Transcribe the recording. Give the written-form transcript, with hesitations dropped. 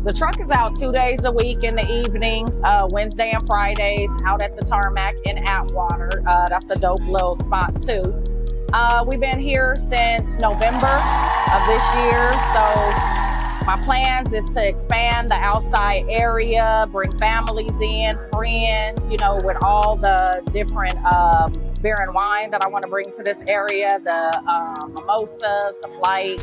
The truck is out 2 days a week in the evenings, Wednesday and Fridays, out at the tarmac in Atwater. That's a dope little spot too. We've been here since November of this year, so my plans is to expand the outside area, bring families in, friends, you know, with all the different beer and wine that I want to bring to this area, the mimosas, the flight,